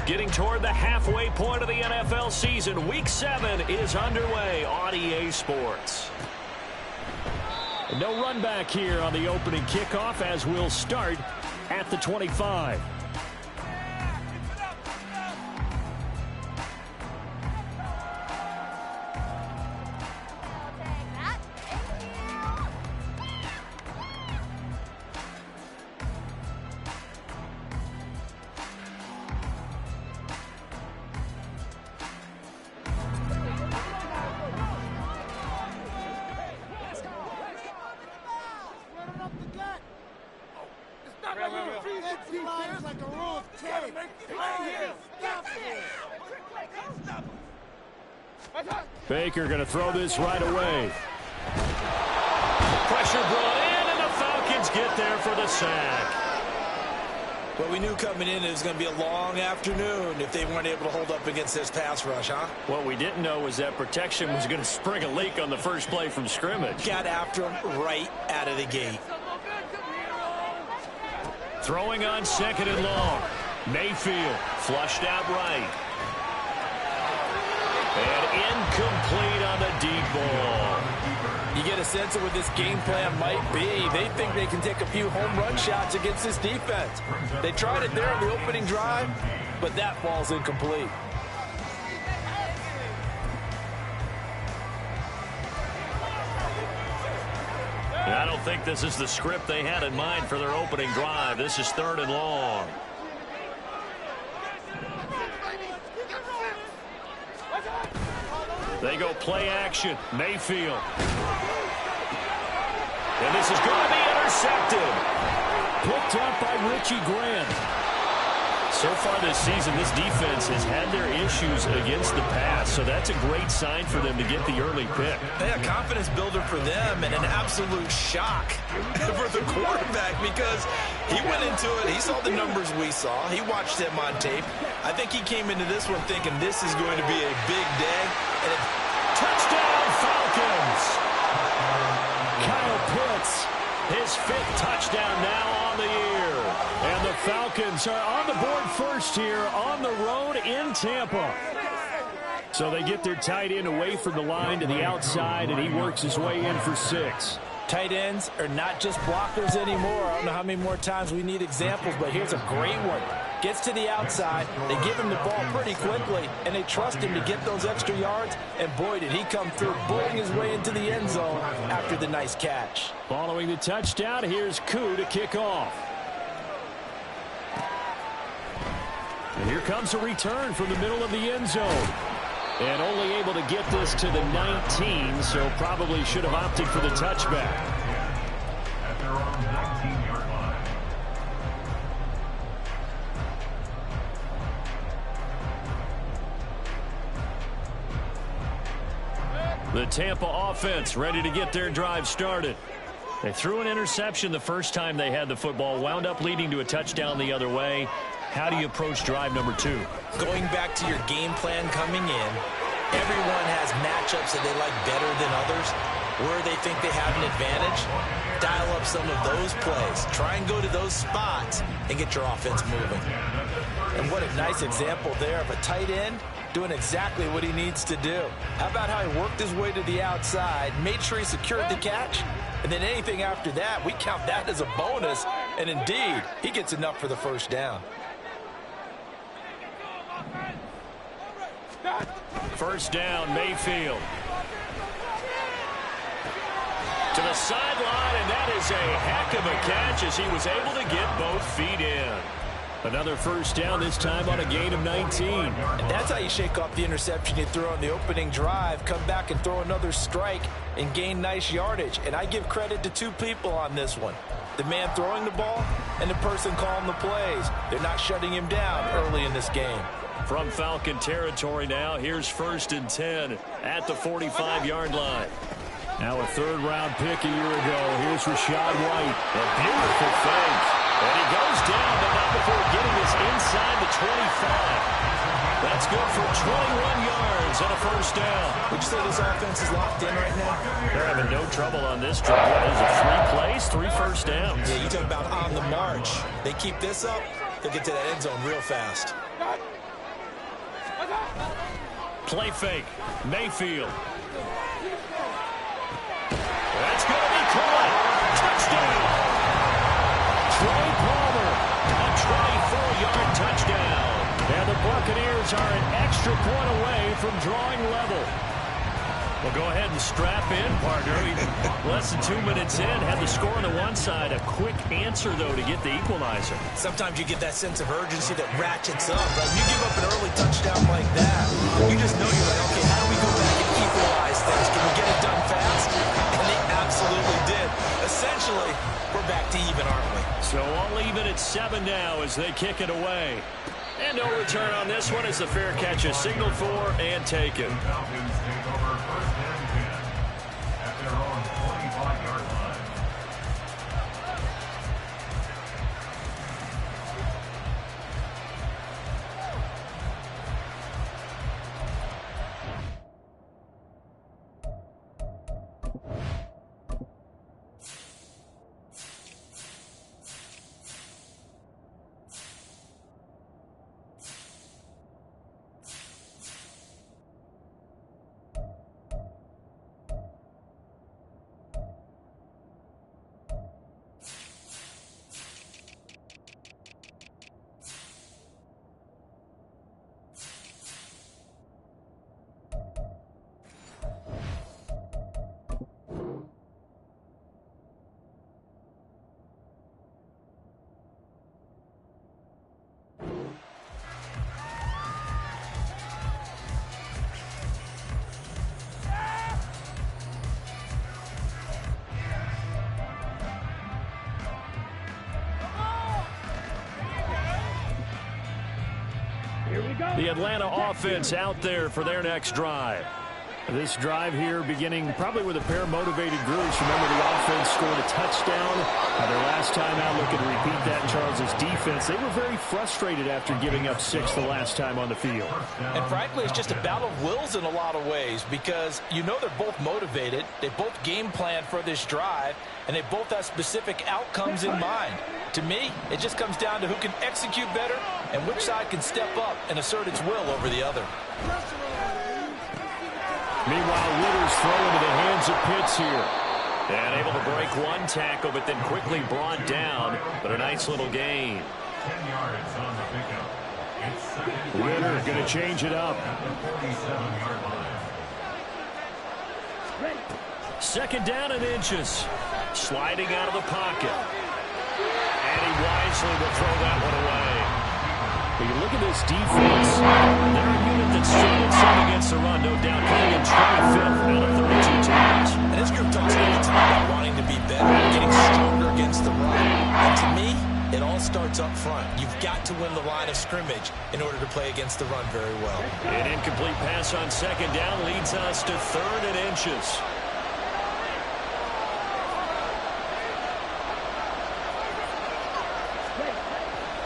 Getting toward the halfway point of the NFL season, Week 7 is underway on EA Sports. No run back here on the opening kickoff as we'll start at the 25. Baker going to throw this right away. Pressure brought in, and the Falcons get there for the sack. Well, we knew coming in it was going to be a long afternoon if they weren't able to hold up against this pass rush, huh? What we didn't know was that protection was going to spring a leak on the first play from scrimmage. Got after him right out of the gate. Throwing on 2nd and long. Mayfield flushed out right. And incomplete on the deep ball. You get a sense of what this game plan might be. They think they can take a few home run shots against this defense. They tried it there on the opening drive, but that ball's incomplete. And I don't think this is the script they had in mind for their opening drive. This is 3rd and long. They go play action. Mayfield. And this is going to be intercepted. Picked up by Richie Grant. So far this season, this defense has had their issues against the pass, so that's a great sign for them to get the early pick. A confidence builder for them and an absolute shock for the quarterback because he went into it. He saw the numbers we saw. He watched them on tape. I think he came into this one thinking this is going to be a big day. And touchdown, Falcons! Kyle Pitts, his 5th touchdown now on the year. And the Falcons are on the board first here on the road in Tampa. So they get their tight end away from the line to the outside, and he works his way in for 6. Tight ends are not just blockers anymore. I don't know how many more times we need examples, but here's a great one. Gets to the outside, they give him the ball pretty quickly, and they trust him to get those extra yards, and boy, did he come through, bullying his way into the end zone after the nice catch. Following the touchdown, here's Koo to kick off. And here comes a return from the middle of the end zone. And only able to get this to the 19, so probably should have opted for the touchback. At their own 19-yard line. The Tampa offense ready to get their drive started. They threw an interception the first time they had the football, wound up leading to a touchdown the other way. How do you approach drive number 2? Going back to your game plan coming in, everyone has matchups that they like better than others. Where they think they have an advantage, dial up some of those plays. Try and go to those spots and get your offense moving. And what a nice example there of a tight end doing exactly what he needs to do. How about how he worked his way to the outside, made sure he secured the catch, and then anything after that, we count that as a bonus. And indeed, he gets enough for the first down. First down, Mayfield. To the sideline, and that is a heck of a catch as he was able to get both feet in. Another first down, this time on a gain of 19. And that's how you shake off the interception you threw on the opening drive, come back and throw another strike and gain nice yardage. And I give credit to 2 people on this one. The man throwing the ball and the person calling the plays. They're not shutting him down early in this game. From Falcon territory now, here's 1st and 10 at the 45-yard line. Now a 3rd-round pick a year ago. Here's Rashad White. A beautiful fake. And he goes down, but not before getting this inside the 25. That's good for 21 yards and a first down. Would you say this offense is locked in right now? They're having no trouble on this drive. What is it, 3 plays, 3 first downs? Yeah, you talk about on the march. They keep this up, they'll get to that end zone real fast. Play fake. Mayfield. That's going to be caught. Touchdown. Trey Palmer. A 24-yard touchdown. And the Buccaneers are an extra point away from drawing level. Well, go ahead and strap in, partner. Less than 2 minutes in, had the score on the one side. A quick answer, though, to get the equalizer. Sometimes you get that sense of urgency that ratchets up, right? You give up an early touchdown like that, you just know you're like, okay, how do we go back and equalize things? Can we get it done fast? And they absolutely did. Essentially, we're back to even, aren't we? So all even at 7 now as they kick it away. And no return on this one as the fair catch is signaled for and taken. Falcons take over first and 10 at their own 25-yard line. The Atlanta offense out there for their next drive. This drive here beginning probably with a pair of motivated groups. Remember, the offense scored a touchdown. Their last time out, looking to repeat that. Charles's defense, they were very frustrated after giving up 6 the last time on the field. And frankly, it's just a battle of wills in a lot of ways because you know they're both motivated. They both game plan for this drive, and they both have specific outcomes in mind. To me, it just comes down to who can execute better and which side can step up and assert its will over the other. Meanwhile, Ritter's throw into the hands of Pitts here. And able to break one tackle, but then quickly brought down. But a nice little gain. 10 yards on the pickup. It's second. Ritter going to change it up. At the 47-yard line. Second down and inches. Sliding out of the pocket. And he wisely will throw that one away. But you look at this defense. They're a unit that struggled some against the run. No doubt coming in 25th out of 32 teams. And this group talks all the time about wanting to be better, getting stronger against the run. And to me, it all starts up front. You've got to win the line of scrimmage in order to play against the run very well. An incomplete pass on second down leads us to 3rd and inches.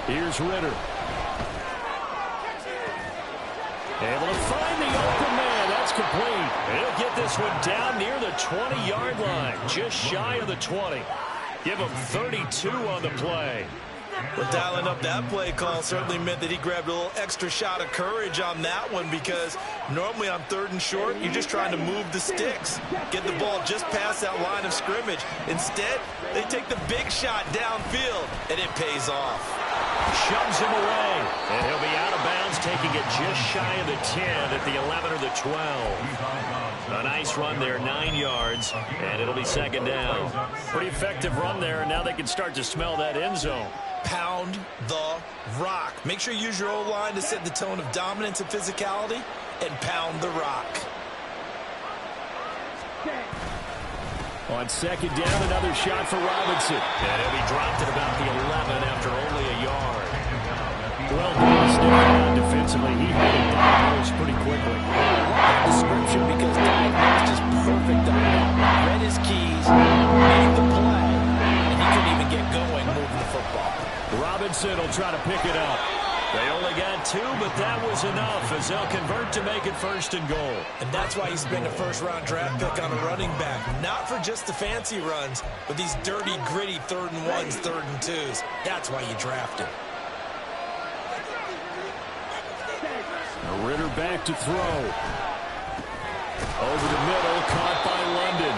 Here's Ritter. Able to find the open man. That's complete. He'll get this one down near the 20-yard line. Just shy of the 20. Give him 32 on the play. Well, dialing up that play call certainly meant that he grabbed a little extra shot of courage on that one because normally on 3rd and short, you're just trying to move the sticks, get the ball just past that line of scrimmage. Instead, they take the big shot downfield, and it pays off. Shoves him away, and he'll be out of bounds, taking it just shy of the 10 at the 11 or the 12. A nice run there, 9 yards, and it'll be second down. Pretty effective run there, and now they can start to smell that end zone. Pound the rock. Make sure you use your O-line to set the tone of dominance and physicality, and pound the rock. On second down, another shot for Robinson. And he'll be dropped at about the 11 after only a yard. Well, he's down defensively. He had it diagnosed pretty quickly. That description because diagnosed is perfect on that. Read his keys, made the play, and he couldn't even get going moving the football. Robinson will try to pick it up. They only got 2, but that was enough as they'll convert to make it 1st and goal. And that's why you spend a first-round draft pick on a running back. Not for just the fancy runs, but these dirty, gritty 3rd and 1s, 3rd and 2s. That's why you draft him. Ritter back to throw. Over the middle, caught by London.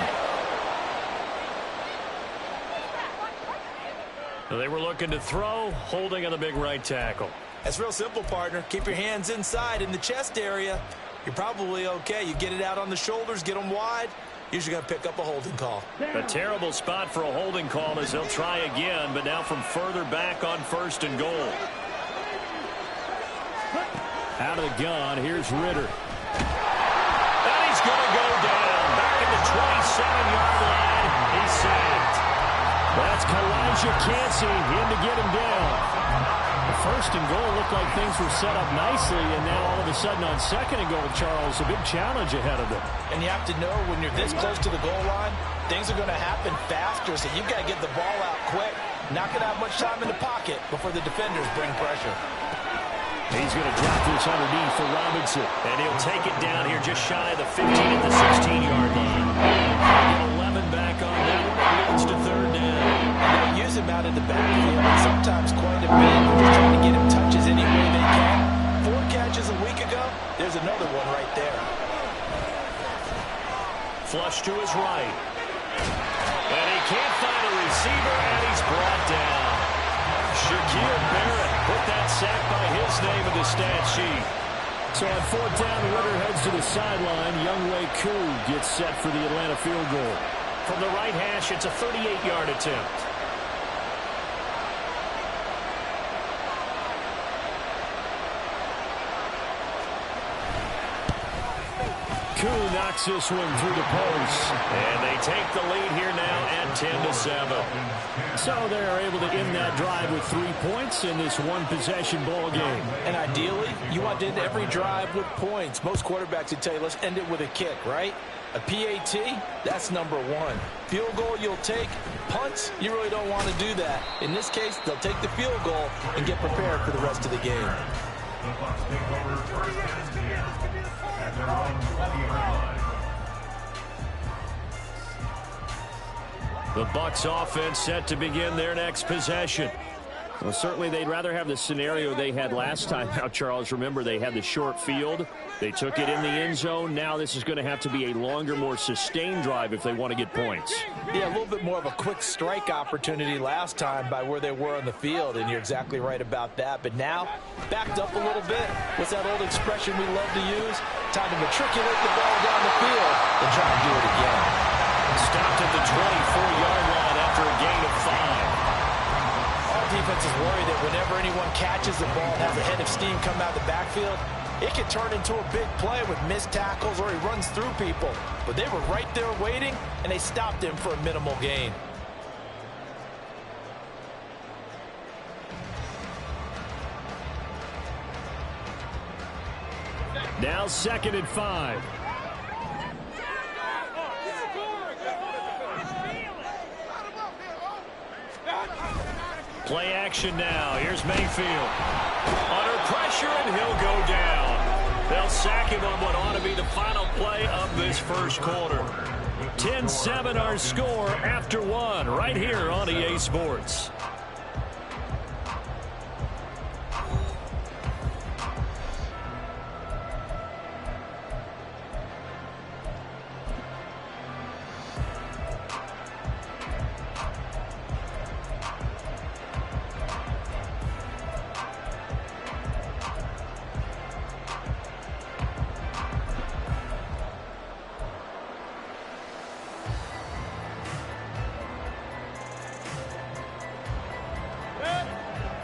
They were looking to throw, holding on the big right tackle. That's real simple, partner. Keep your hands inside in the chest area. You're probably okay. You get it out on the shoulders, get them wide. Usually going to pick up a holding call. A terrible spot for a holding call as they'll try again, but now from further back on 1st and goal. Out of the gun, here's Ritter. And he's going to go down. Back at the 27-yard line. He's sacked. That's Kalijah Cansey in to get him down. The 1st and goal looked like things were set up nicely, and now all of a sudden on 2nd and goal, Charles, a big challenge ahead of them. And you have to know when you're this close to the goal line, things are going to happen faster, so you've got to get the ball out quick. Not going to have much time in the pocket before the defenders bring pressure. He's going to drop this underneath for Robinson. And he'll take it down here just shy of the 15 at the 16-yard line. 11 back on that one. It leads to 3rd down. They'll use him out in the backfield, and sometimes quite a bit. They're just trying to get him touches any way they can. 4 catches a week ago. There's another one right there. Flush to his right. And he can't find a receiver, and he's brought down. Shaquille Barrett put that sack by his name in the stat sheet. So on 4th down, Ritter heads to the sideline. Younghoe Koo gets set for the Atlanta field goal. From the right hash, it's a 38-yard attempt. Koo knocks this one through the post. And they take the lead here now at 10-7. So they're able to end that drive with 3 points in this one-possession ball game. And ideally, you want to end every drive with points. Most quarterbacks would tell you, let's end it with a kick, right? A PAT, that's number 1. Field goal you'll take. Punts, you really don't want to do that. In this case, they'll take the field goal and get prepared for the rest of the game. The Bucs take over 1st and 10 at their own 20-yard line. The Bucs offense set to begin their next possession. Well, certainly they'd rather have the scenario they had last time out, Charles. Remember, they had the short field. They took it in the end zone. Now this is going to have to be a longer, more sustained drive if they want to get points. Yeah, a little bit more of a quick strike opportunity last time by where they were on the field, and you're exactly right about that. But now, backed up a little bit. What's that old expression we love to use? Time to matriculate the ball down the field and try and do it again. Stopped at the 24-yard line after a gain of 5. Our defense is worried that whenever anyone catches the ball and has a head of steam come out of the backfield, it can turn into a big play with missed tackles or he runs through people. But they were right there waiting, and they stopped him for a minimal gain. Now 2nd and 5. Play action now. Here's Mayfield. Under pressure, and he'll go down. They'll sack him on what ought to be the final play of this first quarter. 10-7 our score after 1 right here on EA Sports.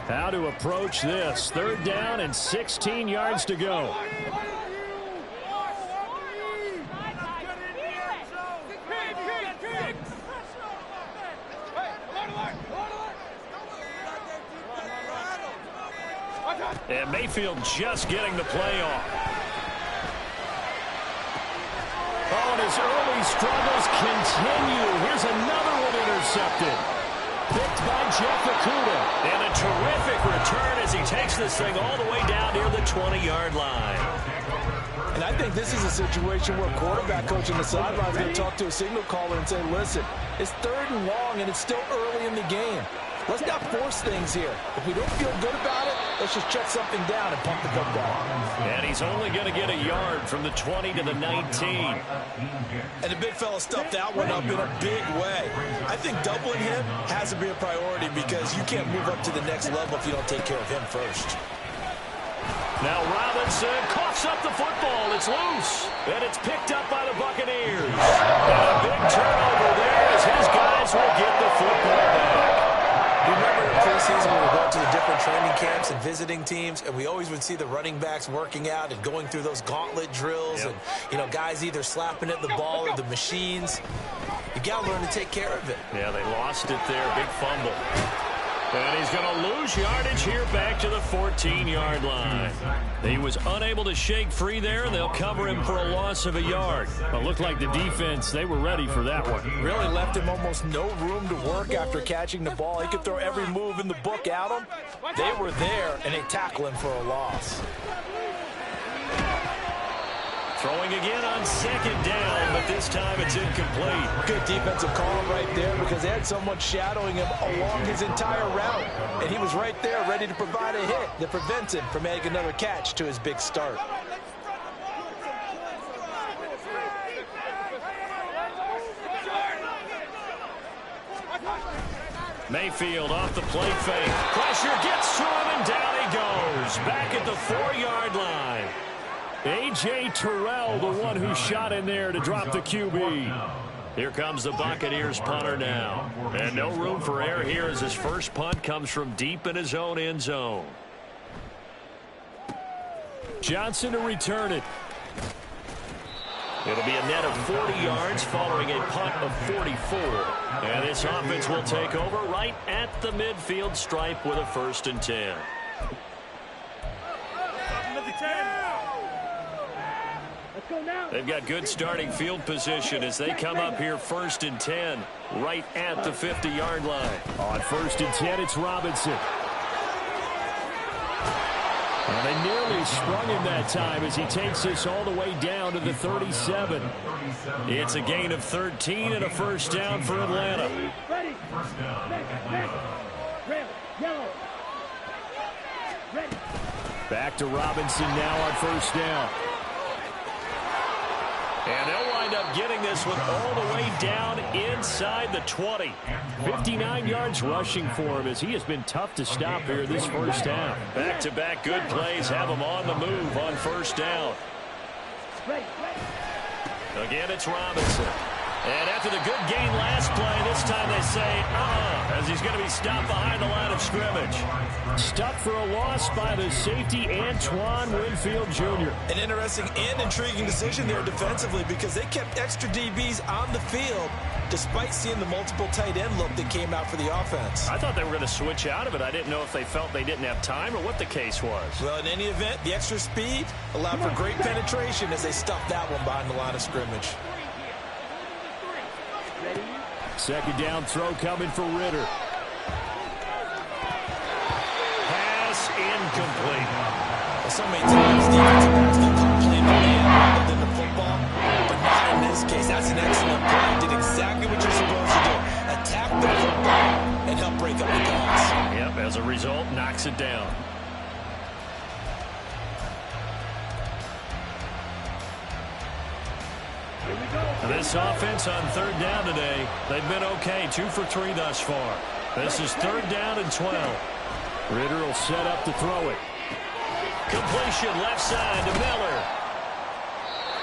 How to approach this. 3rd down and 16 yards to go. And Mayfield just getting the play off. Oh, and his early struggles continue. Here's another one intercepted. picked by Jeff Okudah. And a terrific return as he takes this thing all the way down near the 20-yard line. And I think this is a situation where quarterback coach on the sideline is going to talk to a signal caller and say, listen, it's 3rd and long, and it's still early in the game. Let's not force things here. If we don't feel good about it, let's just shut something down and pump the football. And he's only going to get a yard from the 20 to the 19. And the big fella stuffed that one up in a big way. I think doubling him has to be a priority because you can't move up to the next level if you don't take care of him first. Now Robinson coughs up the football. It's loose. And it's picked up by the Buccaneers. And a big turnover there as his guys will get the football back. Remember in preseason when we go to the different training camps and visiting teams, and we always would see the running backs working out and going through those gauntlet drills, and, you know, guys either slapping at the ball or the machines. You got to learn to take care of it. Yeah, they lost it there. Big fumble. And he's going to lose yardage here back to the 14-yard line. He was unable to shake free there, and they'll cover him for a loss of a yard. It looked like the defense, they were ready for that one. Really left him almost no room to work after catching the ball. He could throw every move in the book at him. They were there, and they tackle him for a loss. Throwing again on 2nd down, but this time it's incomplete. Good defensive call right there because they had someone shadowing him along his entire route. And he was right there ready to provide a hit that prevents him from making another catch to his big start. Mayfield off the play fake. Pressure gets to him, and down he goes. Back at the 4-yard line. A.J. Terrell, the one who shot in there to drop the QB. Here comes the Buccaneers punter now. And no room for error here as his first punt comes from deep in his own end zone. Johnson to return it. It'll be a net of 40 yards following a punt of 44. And this offense will take over right at the midfield stripe with a 1st and 10. They've got good starting field position as they come up here 1st and 10 right at the 50-yard line. On 1st and 10, it's Robinson. And they nearly sprung him that time as he takes this all the way down to the 37. It's a gain of 13 and a 1st down for Atlanta. Back to Robinson now on 1st down. And they'll wind up getting this one all the way down inside the 20. 59 yards rushing for him as he has been tough to stop here this 1st down. Back-to-back good plays have him on the move on 1st down. Again, it's Robinson. And after the good gain last play, this time they say, as he's going to be stopped behind the line of scrimmage. Stuck for a loss by the safety, Antoine Winfield Jr. An interesting and intriguing decision there defensively because they kept extra DBs on the field despite seeing the multiple tight end look that came out for the offense. I thought they were going to switch out of it. I didn't know if they felt they didn't have time or what the case was. Well, in any event, the extra speed allowed for great penetration as they stuffed that one behind the line of scrimmage. 2nd down throw coming for Ritter. Pass incomplete. Well, so many times defensive backs get caught playing the man rather than the football, but not in this case. That's an excellent play. Did exactly what you're supposed to do. Attack the football and help break up the pass. Yep, as a result, knocks it down. This offense on 3rd down today, they've been okay. 2 for 3 thus far. This is 3rd down and 12. Ritter will set up to throw it. Completion left side to Miller.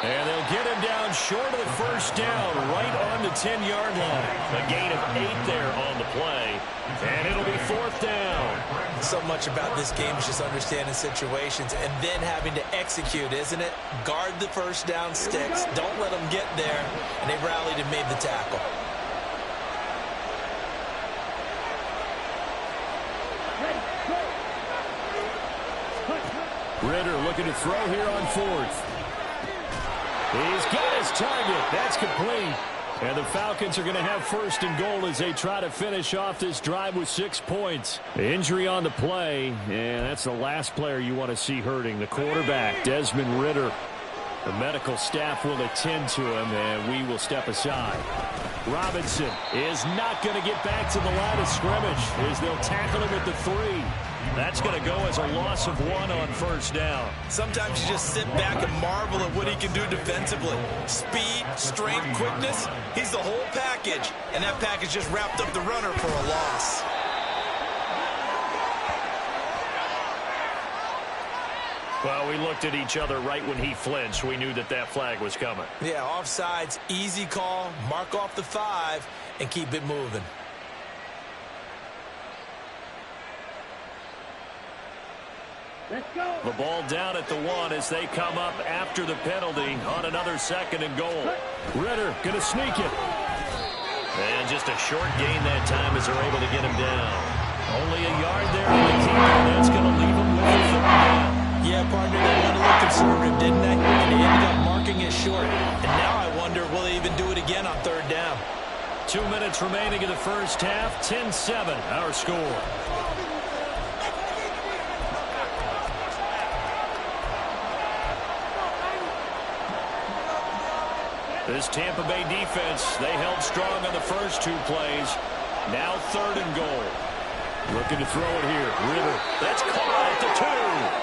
And they'll get him down short of the 1st down, right on the 10-yard line. A gain of 8 there on the play. And it'll be 4th down. So much about this game is just understanding situations and then having to execute, isn't it? Guard the 1st down sticks. Don't let them get there. And they rallied and made the tackle. Ritter looking to throw here on 4th. He's got his target. That's complete. And the Falcons are going to have first and goal as they try to finish off this drive with 6 points. Injury on the play, and that's the last player you want to see hurting. The quarterback, Desmond Ridder. The medical staff will attend to him, and we will step aside. Robinson is not going to get back to the line of scrimmage as they'll tackle him at the 3. That's going to go as a loss of 1 on first down. Sometimes you just sit back and marvel at what he can do defensively. Speed, strength, quickness, he's the whole package. And that package just wrapped up the runner for a loss. Well, we looked at each other right when he flinched. We knew that that flag was coming. Yeah, offsides, easy call, mark off the 5, and keep it moving. Let's go. The ball down at the 1 as they come up after the penalty on another second and goal. Ridder going to sneak it. And just a short gain that time as they're able to get him down. Only a yard there on the keeper. That's going to leave him with a third down. Yeah, partner, they went a little conservative, didn't they? And they ended up marking it short. And now I wonder, will they even do it again on third down? 2 minutes remaining in the first half. 10-7, our score. This Tampa Bay defense, they held strong on the first 2 plays. Now third and goal. Looking to throw it here. Ridder, that's caught at the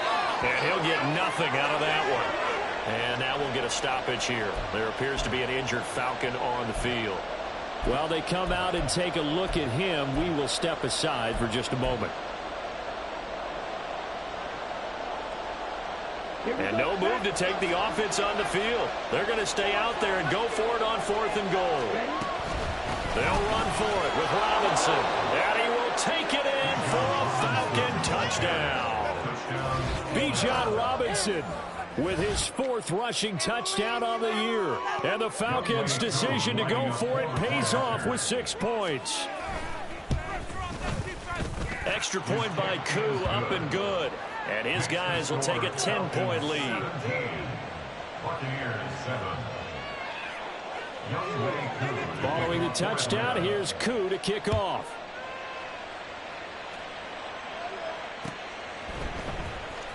2. And he'll get nothing out of that one. And now we'll get a stoppage here. There appears to be an injured Falcon on the field. While they come out and take a look at him, we will step aside for just a moment. And no move to take the offense on the field. They're going to stay out there and go for it on 4th and goal. They'll run for it with Robinson. And he will take it in for a Falcon touchdown. Bijan Robinson with his 4th rushing touchdown on the year. And the Falcons' decision to go for it pays off with 6 points. Extra point by Koo, up and good. And his guys will take a 10-point lead. Following the touchdown, here's Koo to kick off.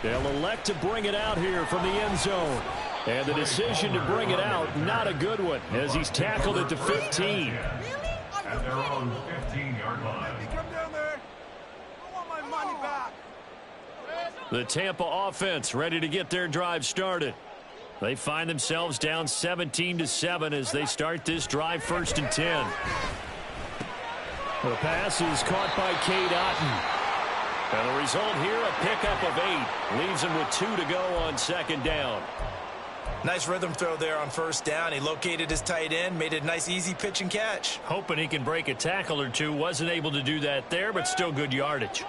They'll elect to bring it out here from the end zone. And the decision to bring it out, not a good one, as he's tackled at the 15. At their own 15-yard line. Come down there. I want my money back. The Tampa offense ready to get their drive started. They find themselves down 17-7 as they start this drive 1st and 10. The pass is caught by Cade Otton. And the result here, a pickup of 8. Leaves him with 2 to go on 2nd down. Nice rhythm throw there on 1st down. He located his tight end, made a nice easy pitch and catch. Hoping he can break a tackle or 2. Wasn't able to do that there, but still good yardage.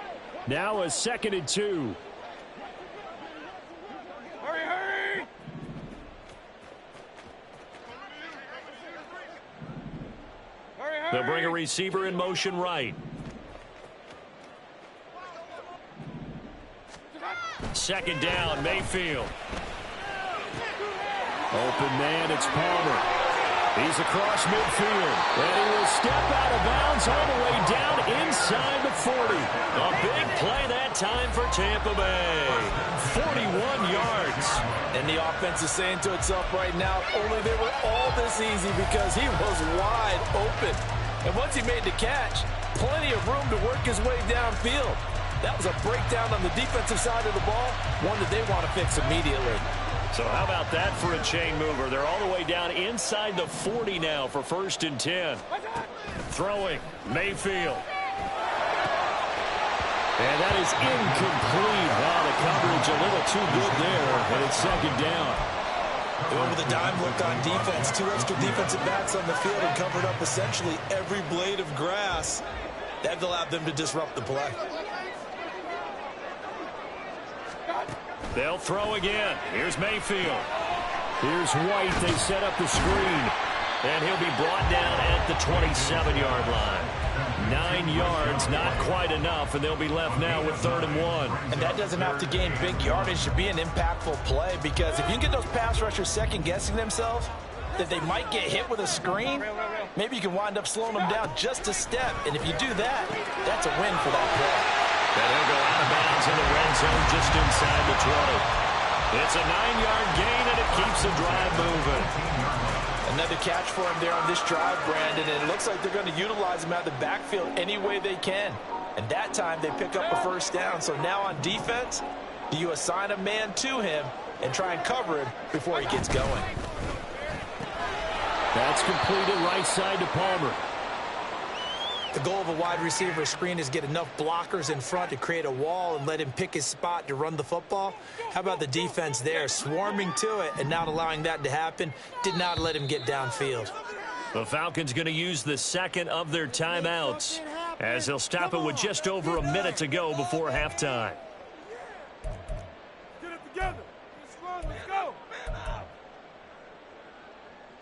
Now a 2nd and 2. Hurry, hurry! Hurry, hurry! They'll bring a receiver in motion right. 2nd down, Mayfield. Open man, it's Palmer. He's across midfield. And he will step out of bounds all the way down inside the 40. A big play that time for Tampa Bay. 41 yards. And the offense is saying to itself right now, only they were all this easy because he was wide open. And once he made the catch, plenty of room to work his way downfield. That was a breakdown on the defensive side of the ball, one that they want to fix immediately. So how about that for a chain mover? They're all the way down inside the 40 now for 1st and 10. Throwing, Mayfield. And that is incomplete. Wow, the coverage a little too good there, and it's 2nd down. They went with a dime look on defense. 2 extra defensive backs on the field and covered up essentially every blade of grass. That allowed them to disrupt the play. They'll throw again. Here's Mayfield. Here's White. They set up the screen. And he'll be brought down at the 27-yard line. 9 yards, not quite enough, and they'll be left now with 3rd and 1. And that doesn't have to gain big yardage to be an impactful play, because if you can get those pass rushers second-guessing themselves, that they might get hit with a screen, Maybe you can wind up slowing them down just a step. And if you do that, that's a win for that play. And he'll go out of bounds in the red zone just inside the 20. It's a 9-yard gain, and it keeps the drive moving. Another catch for him there on this drive, Brandon, and it looks like they're going to utilize him out of the backfield any way they can. And that time they pick up a first down. So now on defense, do you assign a man to him and try and cover him before he gets going? That's completed right side to Palmer. The goal of a wide receiver screen is get enough blockers in front to create a wall and let him pick his spot to run the football. How about the defense there, swarming to it and not allowing that to happen? Did not let him get downfield. The Falcons going to use the second of their timeouts as they'll stop it with just over a minute to go before halftime. Get it together. Let's run. Let's go.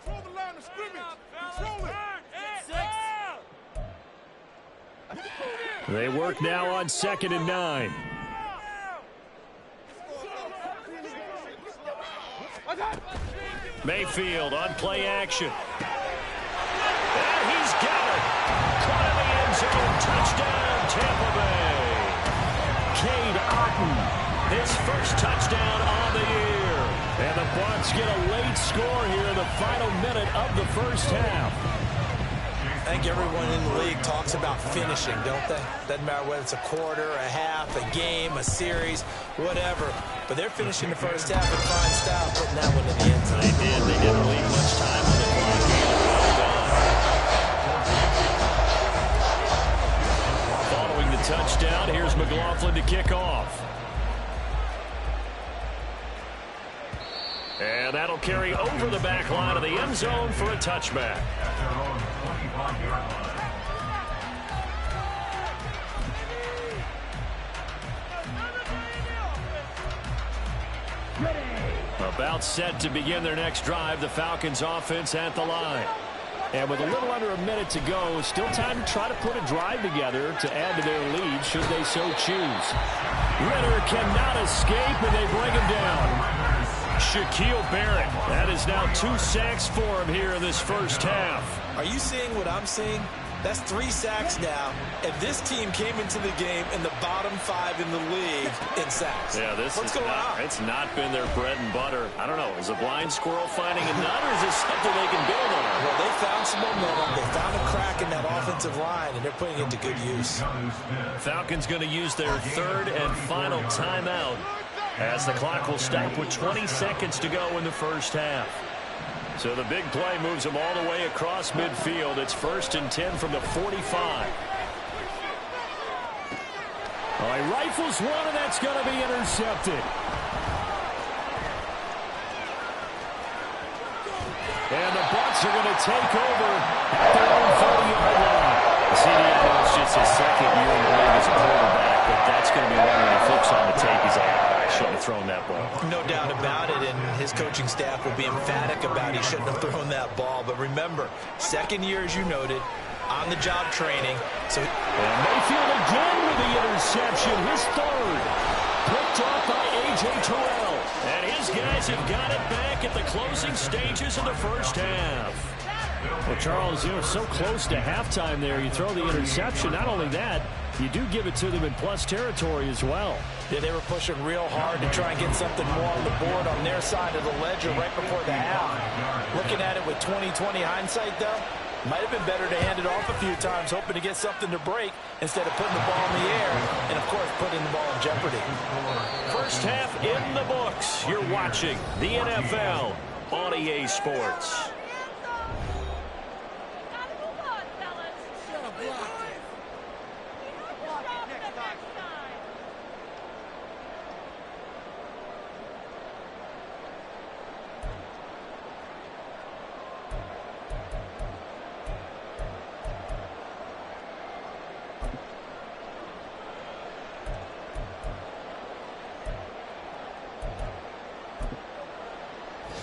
Control the line of scrimmage. Control it. They work now on 2nd and 9. Mayfield on play action. And he's got it. Caught in the end zone. Touchdown, Tampa Bay. Cade Otton, his first touchdown on the year. And the Bucs get a late score here in the final minute of the first half. I think everyone in the league talks about finishing, don't they? Doesn't matter whether it's a quarter, a half, a game, a series, whatever. But they're finishing the first half in fine style, putting that one in the end zone. They did. They didn't leave much time on the clock. Following the touchdown, here's McLaughlin to kick off. And that'll carry over the back line of the end zone for a touchback. About set to begin their next drive, the Falcons offense at the line. And with a little under a minute to go, still time to try to put a drive together to add to their lead should they so choose. Ritter cannot escape, and they bring him down. Shaquille Barrett, that is now 2 sacks for him here in this first half. Are you seeing what I'm seeing? That's 3 sacks now, and this team came into the game in the bottom 5 in the league in sacks. Yeah, What's going on? It's not been their bread and butter. I don't know. Is a blind squirrel finding a nut, or is this something they can build on? Well, they found some momentum. They found a crack in that offensive line, and they're putting it to good use. Falcons going to use their third and final timeout as the clock will stop with 20 seconds to go in the first half. So the big play moves them all the way across midfield. It's 1st and 10 from the 45. All right, rifles one, and that's going to be intercepted. And the Bucs are going to take over at their own 40-yard line. See, it's just his second year in the league as a quarterback, but that's going to be one when he flips on the tape. He's like, I shouldn't have thrown that ball. No doubt about it, and his coaching staff will be emphatic about he shouldn't have thrown that ball. But remember, second year, as you noted, on-the-job training. So and Mayfield again with the interception, his third. Picked off by A.J. Terrell. And his guys have got it back at the closing stages of the first half. Well, Charles, you know, so close to halftime there. You throw the interception. Not only that, you do give it to them in plus territory as well. Yeah, they were pushing real hard to try and get something more on the board on their side of the ledger right before the half. Looking at it with 20/20 hindsight, though, might have been better to hand it off a few times, hoping to get something to break instead of putting the ball in the air and, of course, putting the ball in jeopardy. First half in the books. You're watching the NFL on EA Sports.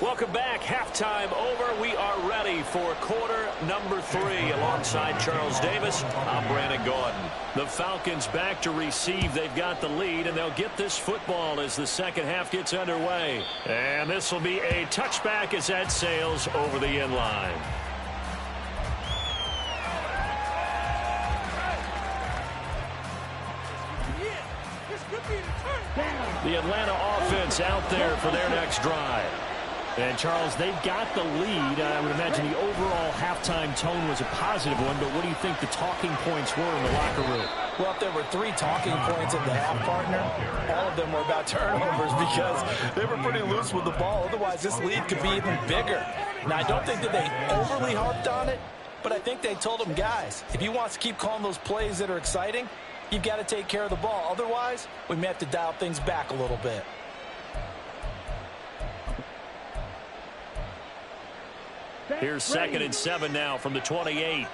Welcome back. Halftime over. We are ready for quarter number 3. Alongside Charles Davis, I'm Brandon Gordon. The Falcons back to receive. They've got the lead, and they'll get this football as the second half gets underway. And this will be a touchback as that sails over the end line. The Atlanta offense out there for their next drive. And, Charles, they've got the lead. I would imagine the overall halftime tone was a positive one, but what do you think the talking points were in the locker room? Well, if there were 3 talking points in the half, partner, all of them were about turnovers because they were pretty loose with the ball. Otherwise, this lead could be even bigger. Now, I don't think that they overly harped on it, but I think they told them, guys, if he wants to keep calling those plays that are exciting, you've got to take care of the ball. Otherwise, we may have to dial things back a little bit. Here's 2nd and 7 now from the 28.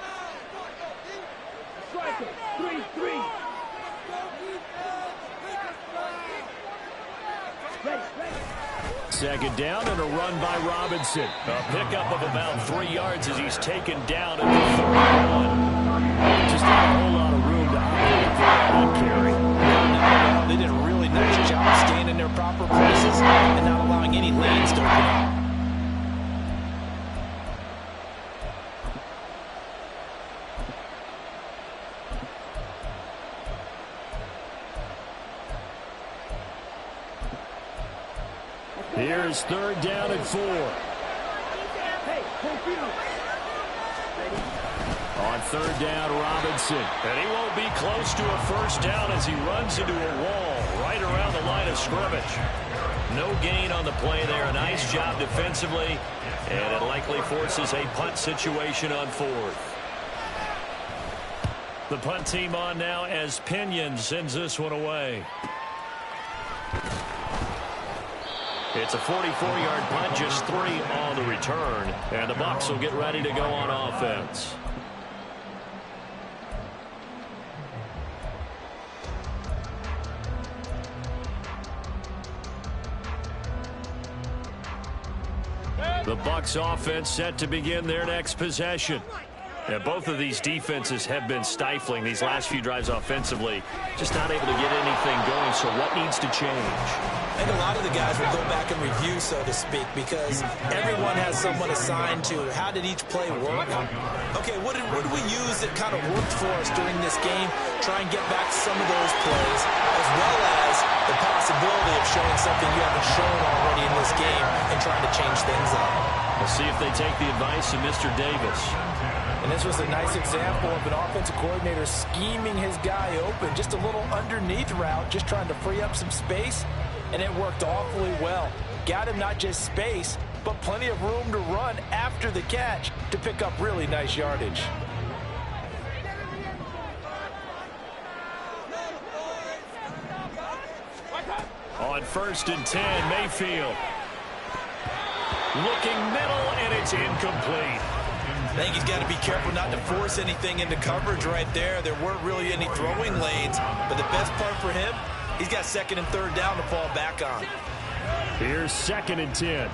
Second down and a run by Robinson. A pickup of about 3 yards as he's taken down at the 31. Just not a whole lot of room to operate for that carry. They did a really nice job staying in their proper places and not allowing any lanes to open up. Here's 3rd down and 4. On 3rd down, Robinson. And he won't be close to a first down as he runs into a wall right around the line of scrimmage. No gain on the play there. A nice job defensively. And it likely forces a punt situation on 4th. The punt team on now as Pinion sends this one away. It's a 44-yard punt, just 3 on the return. And the Bucs will get ready to go on offense. The Bucs offense set to begin their next possession. And both of these defenses have been stifling these last few drives offensively. Just not able to get anything going, so what needs to change? I think a lot of the guys will go back and review, so to speak, because everyone has someone assigned to how did each play work. Okay, what did we use that kind of worked for us during this game? Try and get back to some of those plays, as well as the possibility of showing something you haven't shown already in this game and trying to change things up. We'll see if they take the advice of Mr. Davis. And this was a nice example of an offensive coordinator scheming his guy open. Just a little underneath route, just trying to free up some space. And it worked awfully well. Got him not just space, but plenty of room to run after the catch to pick up really nice yardage. On 1st and 10, Mayfield. Looking middle, and it's incomplete. I think he's got to be careful not to force anything into coverage right there. There weren't really any throwing lanes, but the best part for him, he's got 2nd and 3rd down to fall back on. Here's 2nd and 10.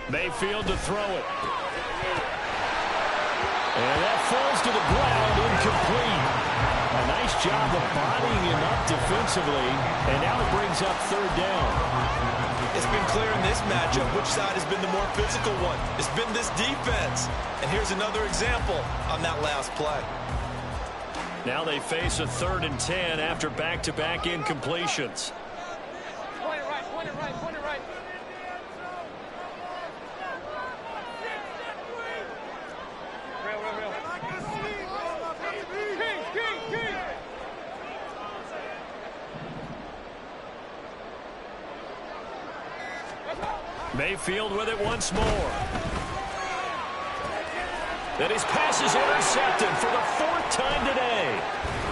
Mayfield to throw it. And that falls to the ground, incomplete. A nice job of bodying him up defensively, and now it brings up 3rd down. It's been clear in this matchup which side has been the more physical one. It's been this defense. And here's another example on that last play. Now they face a 3rd and 10 after back-to-back incompletions. Point it right, point it right, point it right. Mayfield with it once more. And his pass is intercepted for the 4th time today.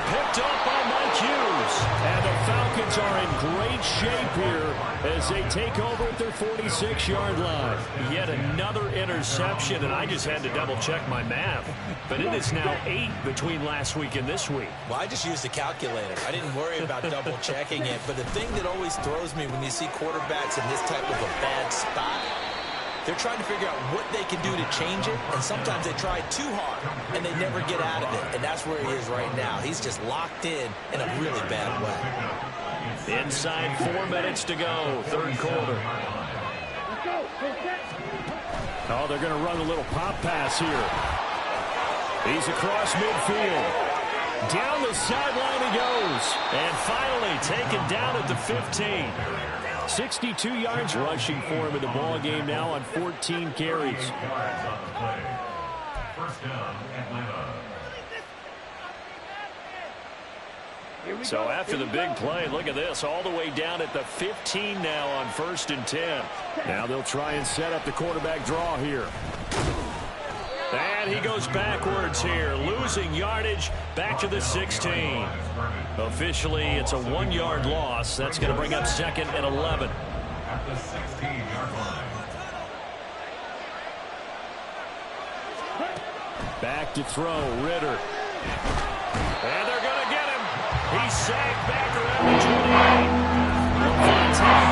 Picked up by Mike Hughes. And the Falcons are in great shape here as they take over at their 46-yard line. Yet another interception, and I just had to double-check my math. But it is now 8 between last week and this week. Well, I just used the calculator. I didn't worry about double-checking it. But the thing that always throws me when you see quarterbacks in this type of a bad spot, they're trying to figure out what they can do to change it, and sometimes they try too hard, and they never get out of it. And that's where he is right now. He's just locked in a really bad way. Inside 4 minutes to go, 3rd quarter. Oh, they're going to run a little pop pass here. He's across midfield. Down the sideline he goes. And finally taken down at the 15. 62 yards rushing for him in the ball game now on 14 carries. First down, Atlanta. So after the big play, look at this, all the way down at the 15 now on 1st and 10. Now they'll try and set up the quarterback draw here. And he goes backwards here, losing yardage back to the 16. Officially, it's a 1-yard loss. That's going to bring up 2nd and 11. At the 16-yard line. Back to throw, Ritter. And they're going to get him. He's sacked back around the 28.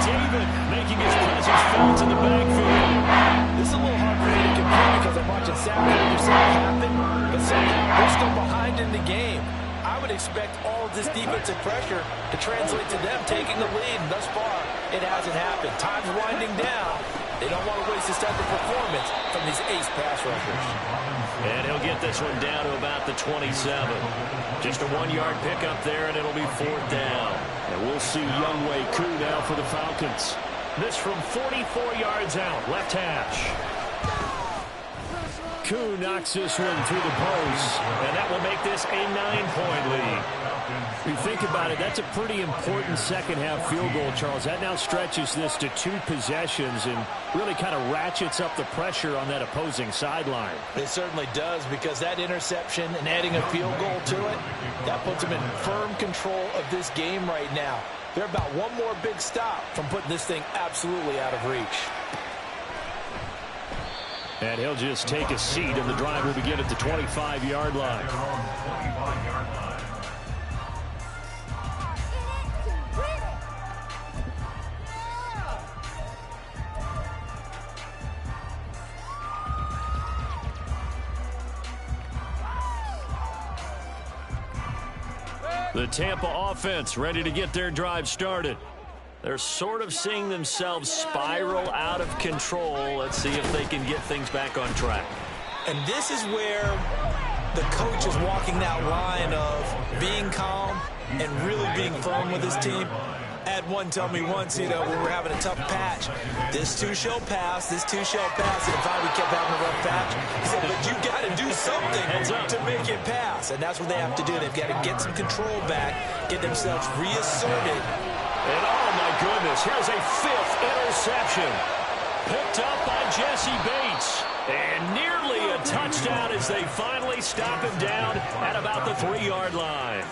David making his presence felt in the backfield. This is a little hard for me to compare because I'm watching Sam Anderson happen, but somehow they're still behind in the game. I would expect all of this defensive pressure to translate to them taking the lead, and thus far, it hasn't happened. Time's winding down. They don't want to waste this type of performance from these ace pass rushers. And he'll get this one down to about the 27. Just a 1-yard pickup there, and it'll be 4th down. And we'll see Younghoe Koo now for the Falcons. This from 44 yards out, left hash. Koo knocks this one through the post, and that will make this a 9-point lead. If you think about it, that's a pretty important second-half field goal, Charles. That now stretches this to 2 possessions and really kind of ratchets up the pressure on that opposing sideline. It certainly does, because that interception and adding a field goal to it, that puts them in firm control of this game right now. They're about one more big stop from putting this thing absolutely out of reach. And he'll just take a seat, and the drive will begin at the 25-yard line. The Tampa offense ready to get their drive started. They're sort of seeing themselves spiral out of control. Let's see if they can get things back on track. And this is where the coach is walking that line of being calm and really being firm with his team. I had one tell me once, when we're having a tough patch, this too shall pass, this too shall pass. And finally we kept having a rough patch. He said, but you got to do something to make it pass. And that's what they have to do. They've got to get some control back, get themselves reasserted. And oh my goodness, here's a 5th interception. Picked up by Jesse Bates. And nearly a touchdown as they finally stop him down at about the 3-yard line.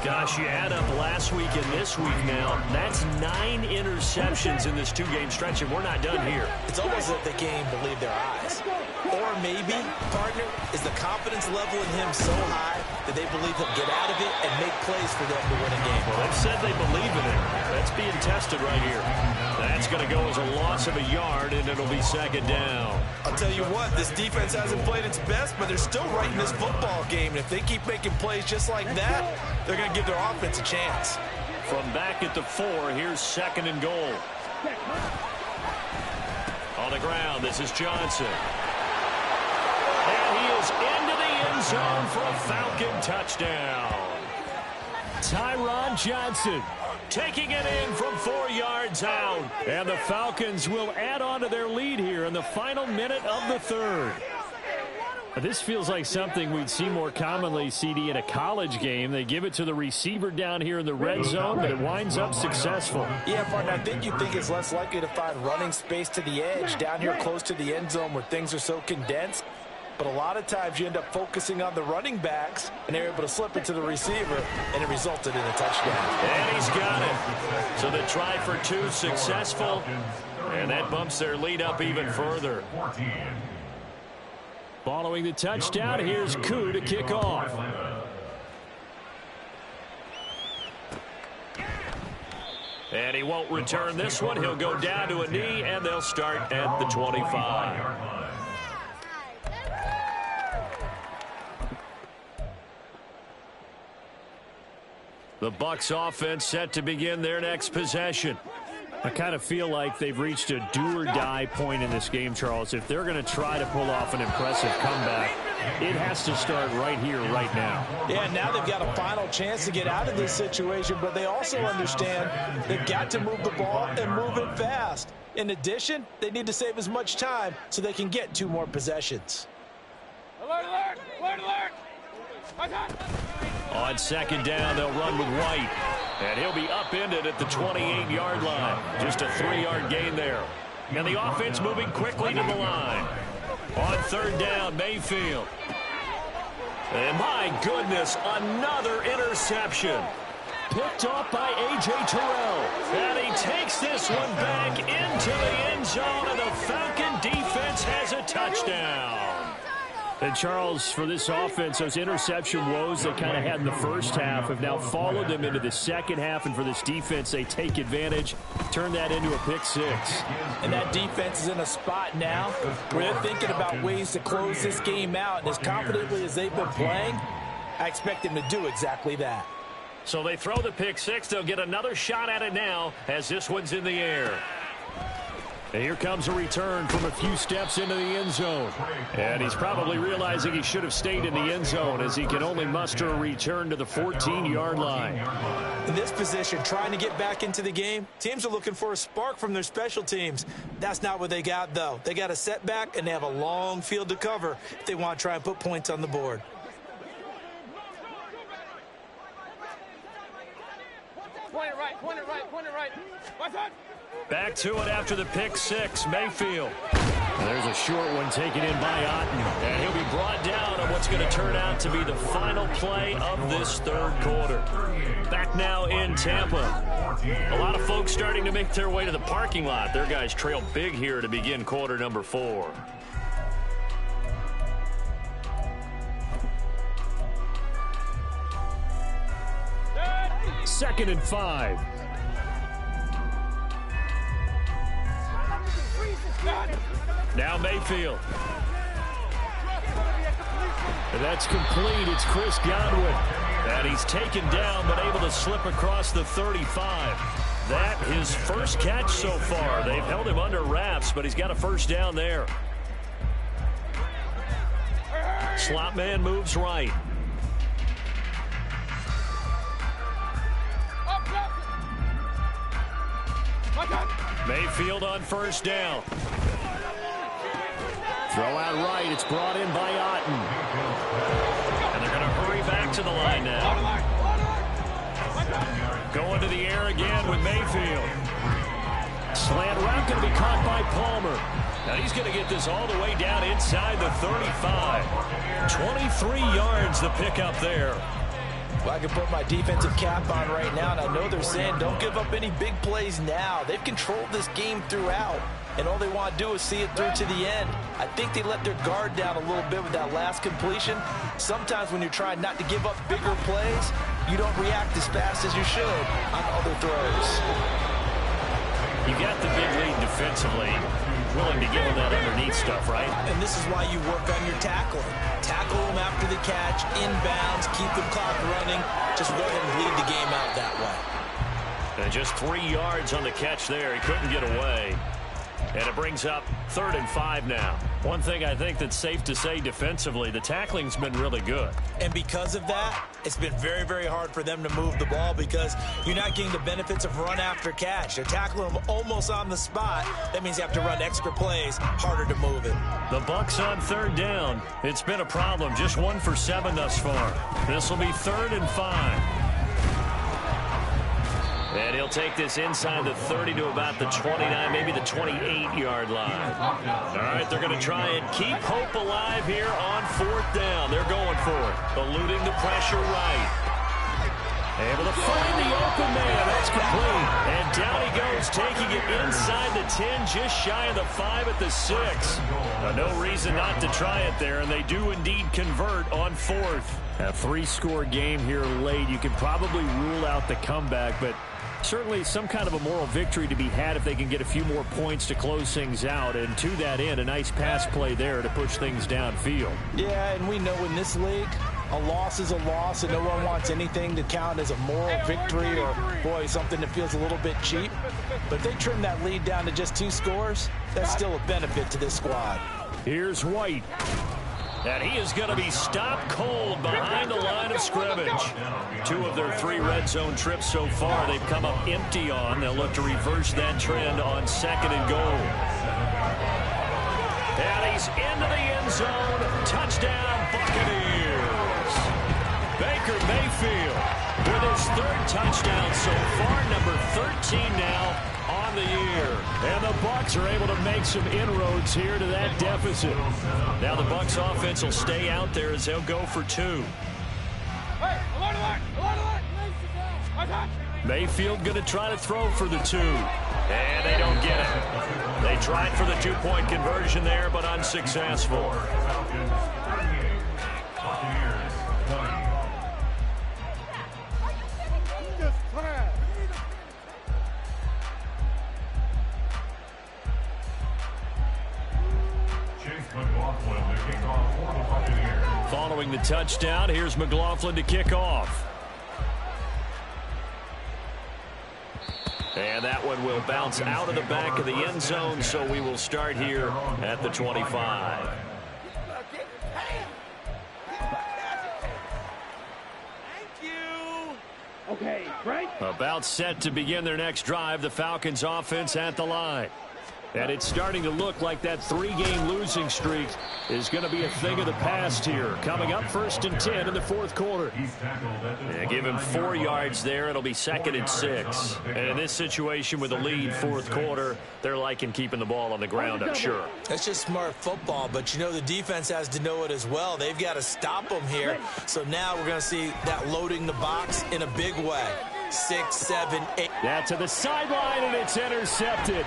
Gosh, you add up last week and this week now, that's 9 interceptions in this 2-game stretch, and we're not done here. It's almost as if they can't even believe their eyes. Or maybe, partner, is the confidence level in him so high that they believe he'll get out of it and make plays for them to win a game. Well, they've said they believe in it. That's being tested right here. That's going to go as a loss of a yard, and it'll be 2nd down. I'll tell you what, this defense hasn't played its best, but they're still right in this football game. And if they keep making plays just like that, they're going to give their offense a chance. From back at the 4, here's 2nd and goal. On the ground, this is Johnson. And he is into the end zone for a Falcon touchdown. Tyron Johnson taking it in from 4 yards out. And the Falcons will add on to their lead here in the final minute of the 3rd. This feels like something we'd see more commonly, CD, in a college game. They give it to the receiver down here in the red zone, but it winds up successful. Yeah, partner, I think you think it's less likely to find running space to the edge down here close to the end zone where things are so condensed. But a lot of times you end up focusing on the running backs, and they're able to slip it to the receiver, and it resulted in a touchdown. And he's got it. So the try for 2 successful, and that bumps their lead up even further. Following the touchdown, here's Koo to kick off. And he won't return this one. He'll go down to a knee, and they'll start at the 25. The Bucs offense set to begin their next possession. I kind of feel like they've reached a do-or-die point in this game, Charles. If they're going to try to pull off an impressive comeback, It has to start right here, right now. Yeah, now they've got a final chance to get out of this situation, but they also understand they've got to move the ball and move it fast. In addition, they need to save as much time so they can get 2 more possessions. Alert, alert! Alert, alert! On second down, they'll run with White. And he'll be upended at the 28-yard line. Just a 3-yard gain there. And the offense moving quickly to the line. On third down, Mayfield. And my goodness, another interception. Picked off by A.J. Terrell. And he takes this one back into the end zone, and the Falcon defense has a touchdown. And, Charles, for this offense, those interception woes they kind of had in the first half have now followed them into the second half. And for this defense, they take advantage, turn that into a pick 6. And that defense is in a spot now where they're thinking about ways to close this game out. And as confidently as they've been playing, I expect them to do exactly that. So they throw the pick 6. They'll get another shot at it now as this one's in the air. And here comes a return from a few steps into the end zone. And he's probably realizing he should have stayed in the end zone as he can only muster a return to the 14-yard line. In this position, trying to get back into the game, teams are looking for a spark from their special teams. That's not what they got, though. They got a setback, and they have a long field to cover if they want to try and put points on the board. Point it right, point it right, point it right. What's that? Back to it after the pick 6, Mayfield. There's a short one taken in by Otten. And he'll be brought down on what's going to turn out to be the final play of this third quarter. Back now in Tampa. A lot of folks starting to make their way to the parking lot. Their guys trail big here to begin quarter number 4. Second and 5. Now Mayfield. And that's complete. It's Chris Godwin. And he's taken down but able to slip across the 35. That his first catch so far. They've held him under wraps, but he's got a first down there. Slot man moves right. Mayfield on first down. Throw out right. It's brought in by Otten. And they're going to hurry back to the line now. Going to the air again with Mayfield. Slant route going to be caught by Palmer. Now he's going to get this all the way down inside the 35. 23 yards the pickup there. Well, I can put my defensive cap on right now, and I know they're saying don't give up any big plays now. They've controlled this game throughout, and all they want to do is see it through to the end. I think they let their guard down a little bit with that last completion. Sometimes when you're trying not to give up bigger plays, you don't react as fast as you should on other throws. You got the big lead defensively. Willing to give them that underneath stuff, right? And this is why you work on your tackling. Tackle them after the catch, inbounds, keep the clock running. Just go ahead and bleed the game out that way. And just 3 yards on the catch there. He couldn't get away. And it brings up 3rd and 5 now. One thing I think that's safe to say defensively, the tackling's been really good. And because of that, it's been very, very hard for them to move the ball because you're not getting the benefits of run after catch. They're tackling them almost on the spot. That means you have to run extra plays, harder to move it. The Bucs on 3rd down. It's been a problem. Just 1 for 7 thus far. This will be 3rd and 5. And he'll take this inside the 30 to about the 29, maybe the 28-yard line. All right, they're going to try and keep hope alive here on 4th down. They're going for it. Eluding the pressure right. Able to find the open man. That's complete. And down he goes, taking it inside the 10, just shy of the 5 at the 6. No reason not to try it there, and they do indeed convert on 4th. A 3-score game here late. You can probably rule out the comeback, but certainly some kind of a moral victory to be had if they can get a few more points to close things out. And to that end, a nice pass play there to push things downfield. Yeah, and we know in this league, a loss is a loss, and no one wants anything to count as a moral victory or, boy, something that feels a little bit cheap. But if they trim that lead down to just 2 scores, that's still a benefit to this squad. Here's White. And he is going to be stopped cold behind the line of scrimmage. 2 of their 3 red zone trips so far they've come up empty on. They'll look to reverse that trend on 2nd and goal. And he's into the end zone. Touchdown, Buccaneers. Baker Mayfield with his 3rd touchdown so far, number 13 now on the year. And the Bucs are able to make some inroads here to that deficit. Now the Bucs offense will stay out there as they'll go for 2. Mayfield going to try to throw for the 2. And they don't get it. They tried for the 2-point conversion there, but unsuccessful. Following the touchdown, here's McLaughlin to kick off. And that one will bounce out of the back of the end zone, so we will start here at the 25. Okay, right? About set to begin their next drive, the Falcons offense at the line. And it's starting to look like that 3-game losing streak is going to be a thing of the past here. Coming up 1st and 10 in the 4th quarter. And give him 4 yards there. It'll be 2nd and 6. And in this situation with a lead 4th quarter, they're liking keeping the ball on the ground, I'm sure. That's just smart football, but you know the defense has to know it as well. They've got to stop them here. So now we're going to see that loading the box in a big way. 6, 7, 8. Yeah, to the sideline, and it's intercepted.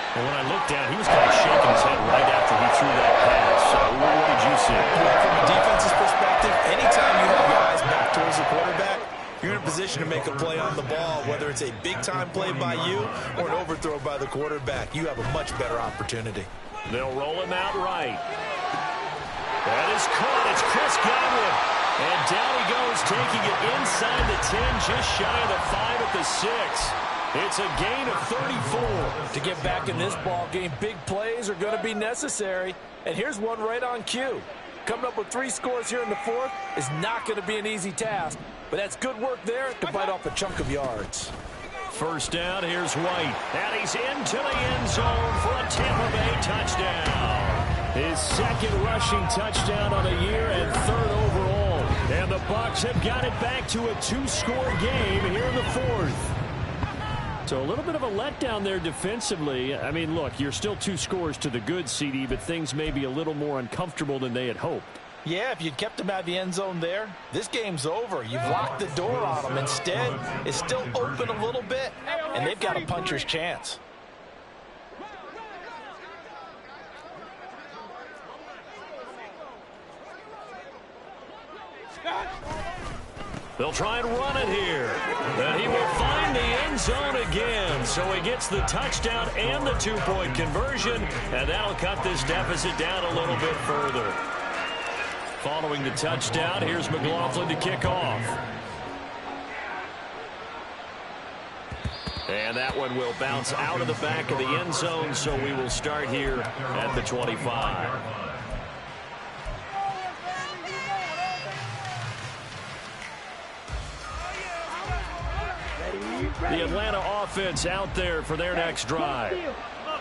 And when I looked down, he was kind of shaking his head right after he threw that pass. So what did you see? Well, from a defense's perspective, anytime you have guys back towards the quarterback, you're in a position to make a play on the ball, whether it's a big-time play by you or an overthrow by the quarterback. You have a much better opportunity. They'll roll him out right. That is caught. It's Chris Godwin. And down he goes, taking it inside the 10, just shy of the 5 at the 6. It's a gain of 34. To get back in this ball game, big plays are going to be necessary. And here's one right on cue. Coming up with 3 scores here in the 4th is not going to be an easy task. But that's good work there to bite off a chunk of yards. First down, here's White. And he's into the end zone for a Tampa Bay touchdown. His 2nd rushing touchdown on the year and 3rd overall. And the Bucs have got it back to a 2-score game here in the 4th. So a little bit of a letdown there defensively. I mean, look, you're still 2 scores to the good, CD, but things may be a little more uncomfortable than they had hoped. Yeah, if you'd kept them out of the end zone there, this game's over. You've locked the door on them. Instead, it's still open a little bit, and they've got a puncher's chance. They'll try and run it here. And he will find the end zone again. So he gets the touchdown and the 2-point conversion. And that'll cut this deficit down a little bit further. Following the touchdown, here's McLaughlin to kick off. And that one will bounce out of the back of the end zone. So we will start here at the 25. The Atlanta offense out there for their next drive.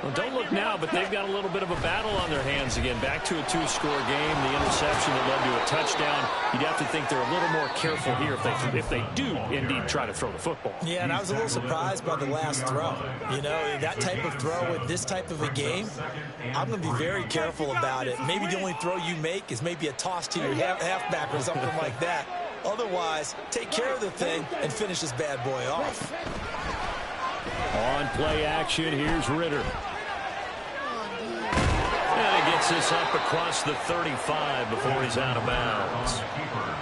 Well, don't look now, but they've got a little bit of a battle on their hands again. Back to a 2-score game. The interception that led to a touchdown. You'd have to think they're a little more careful here if they do indeed try to throw the football. Yeah, and I was a little surprised by the last throw. You know, that type of throw with this type of a game, I'm going to be very careful about it. Maybe the only throw you make is maybe a toss to your halfback or something like that. Otherwise, take care of the thing and finish this bad boy off. On play action, here's Ritter. And he gets this up across the 35 before he's out of bounds.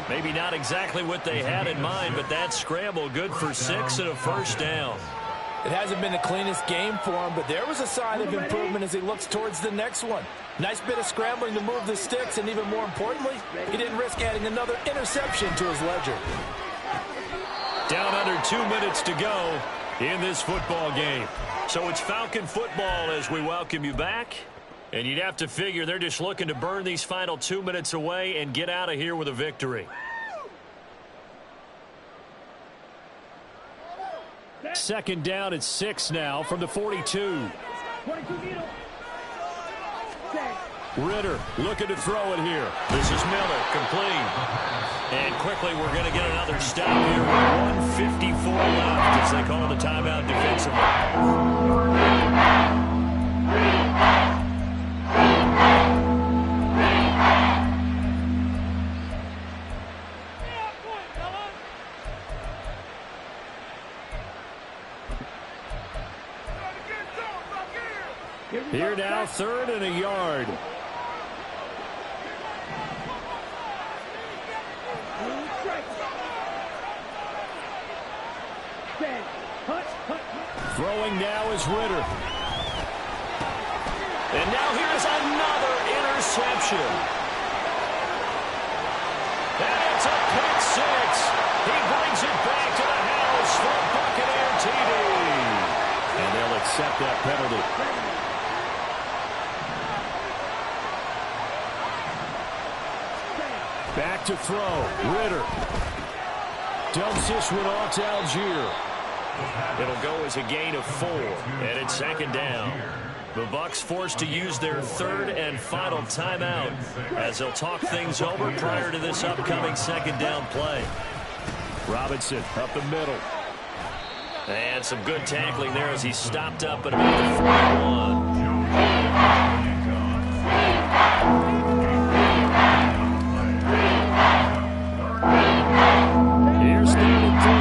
Maybe not exactly what they had in mind, but that scramble good for 6 and a first down. It hasn't been the cleanest game for him, but there was a sign of improvement as he looks towards the next one. Nice bit of scrambling to move the sticks, and even more importantly, he didn't risk adding another interception to his ledger. Down under 2 minutes to go in this football game. So it's Falcon football as we welcome you back. And you'd have to figure they're just looking to burn these final 2 minutes away and get out of here with a victory. Second down at 6 now from the 42. Ritter looking to throw it here. This is Miller, complete. And quickly we're going to get another stop here with 1:54 left as they call the timeout defensively. Here now, 3rd and a yard. Throwing now is Ritter. And now here's another interception. And it's a pick 6. He brings it back to the house for Buccaneer TD. And they'll accept that penalty. Back to throw. Ritter dumps this one off to Algier. It'll go as a gain of 4, and it's 2nd down. The Bucs forced to use their 3rd and final timeout as they'll talk things over prior to this upcoming 2nd down play. Robinson up the middle. And some good tackling there as he stopped up at about the 41. Here's 3rd and 3.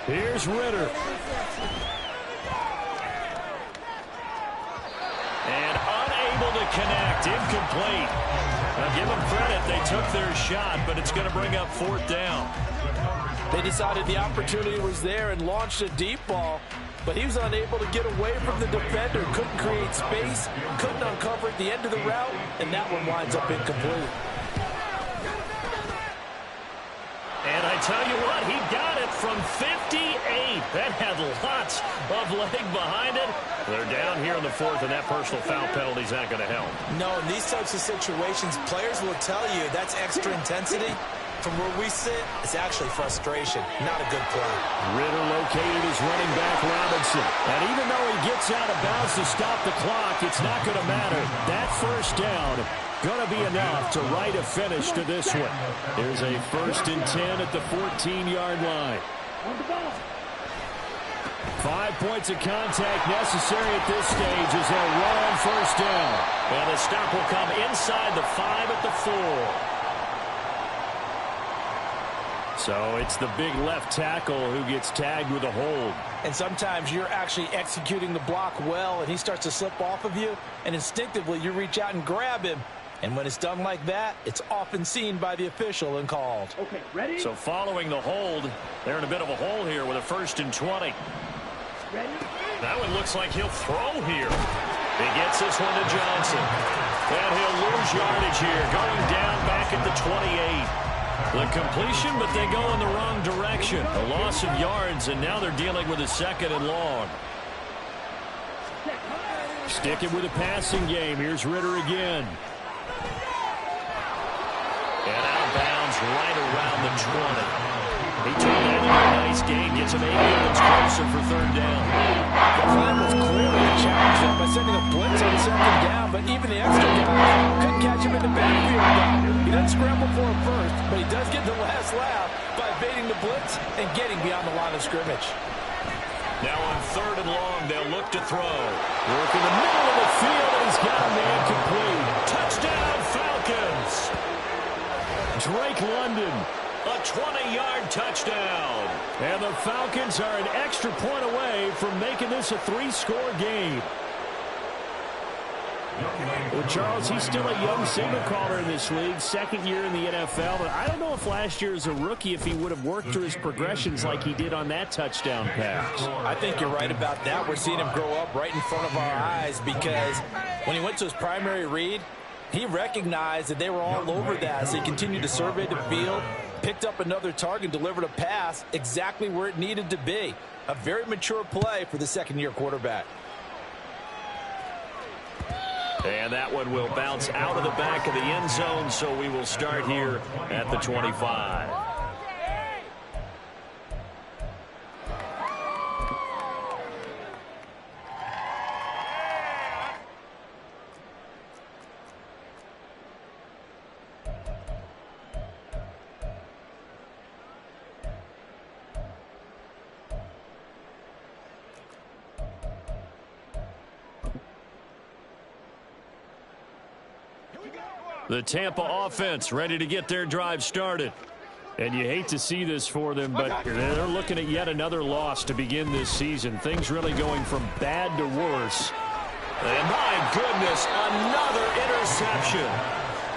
Here's Ritter. And unable to connect. Incomplete. Now give them credit. They took their shot, but it's going to bring up 4th down. They decided the opportunity was there and launched a deep ball, but he was unable to get away from the defender. Couldn't create space, couldn't uncover at the end of the route, and that one winds up incomplete. And I tell you what, he got it from 58. That had lots of leg behind it. They're down here in the 4th, and that personal foul penalty is not going to help. No, in these types of situations, players will tell you that's extra intensity. From where we sit, it's actually frustration, not a good play. Ritter located his running back, Robinson. And even though he gets out of bounds to stop the clock, it's not going to matter. That 1st down going to be enough to write a finish to this one. Here's a 1st and 10 at the 14-yard line. 5 points of contact necessary at this stage as they'll run on 1st down. And the stop will come inside the 5 at the 4. So it's the big left tackle who gets tagged with a hold. And sometimes you're actually executing the block well, and he starts to slip off of you, and instinctively you reach out and grab him. And when it's done like that, it's often seen by the official and called. Okay, ready? So following the hold, they're in a bit of a hole here with a 1st and 20. Ready? That one looks like he'll throw here. He gets this one to Johnson. And he'll lose yardage here, going down back at the 28. The completion, but they go in the wrong direction. A loss of yards, and now they're dealing with a 2nd and long. Sticking with a passing game. Here's Ritter again. And out of bounds right around the 20. He turned that into a nice gain, gets him 8 yards closer for 3rd down. The plan was clearly to challenge them by sending a blitz on 2nd down, but even the extra guys couldn't catch him in the backfield. He doesn't scramble for it first, but he does get the last laugh by evading the blitz and getting beyond the line of scrimmage. Now on 3rd and long, they'll look to throw. Work in the middle of the field, and he's got a man complete. Touchdown, Falcons! Drake London, a 20-yard touchdown. And the Falcons are an extra point away from making this a 3-score game. Well, Charles, he's still a young signal caller in this league, 2nd year in the NFL, but I don't know if last year as a rookie if he would have worked through his progressions like he did on that touchdown pass. I think you're right about that. We're seeing him grow up right in front of our eyes because when he went to his primary read, he recognized that they were all over that as he continued to survey the field, picked up another target, delivered a pass exactly where it needed to be. A very mature play for the second-year quarterback. And that one will bounce out of the back of the end zone, so we will start here at the 25. The Tampa offense ready to get their drive started. And you hate to see this for them, but they're looking at yet another loss to begin this season. Things really going from bad to worse. And my goodness, another interception.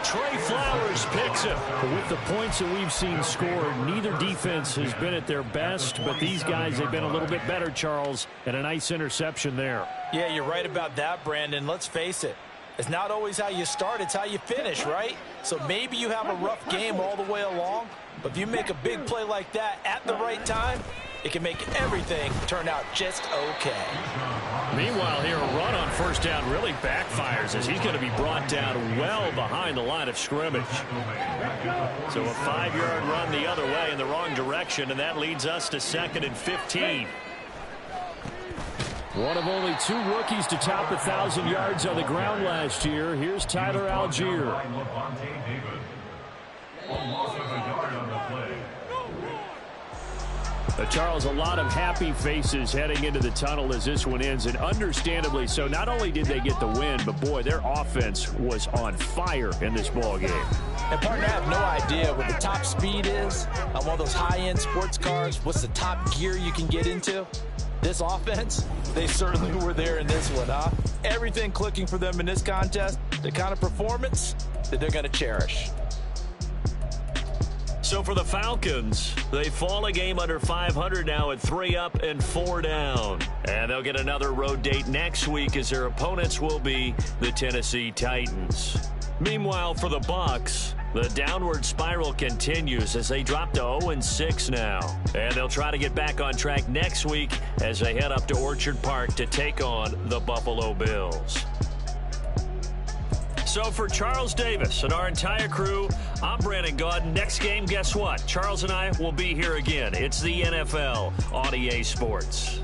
Trey Flowers picks it. With the points that we've seen scored, neither defense has been at their best, but these guys have been a little bit better, Charles, and a nice interception there. Yeah, you're right about that, Brandon. Let's face it. It's not always how you start, it's how you finish, right? So maybe you have a rough game all the way along, but if you make a big play like that at the right time, it can make everything turn out just okay. Meanwhile, here a run on first down really backfires as he's going to be brought down well behind the line of scrimmage. So a 5-yard run the other way in the wrong direction, and that leads us to 2nd and 15. One of only 2 rookies to top 1,000 yards on the ground last year. Here's Tyler Algier. Charles, a lot of happy faces heading into the tunnel as this one ends, and understandably so. Not only did they get the win, but boy, their offense was on fire in this ball game. And partner, I have no idea what the top speed is on one of those high-end sports cars. What's the top gear you can get into? This offense, they certainly were there in this one, huh? Everything clicking for them in this contest, the kind of performance that they're going to cherish. So for the Falcons, they fall a game under 500 now at 3 up and 4 down. And they'll get another road date next week as their opponents will be the Tennessee Titans. Meanwhile, for the Bucs, the downward spiral continues as they drop to 0-6 now. And they'll try to get back on track next week as they head up to Orchard Park to take on the Buffalo Bills. So for Charles Davis and our entire crew, I'm Brandon Gaudin. Next game, guess what? Charles and I will be here again. It's the NFL on EA Sports.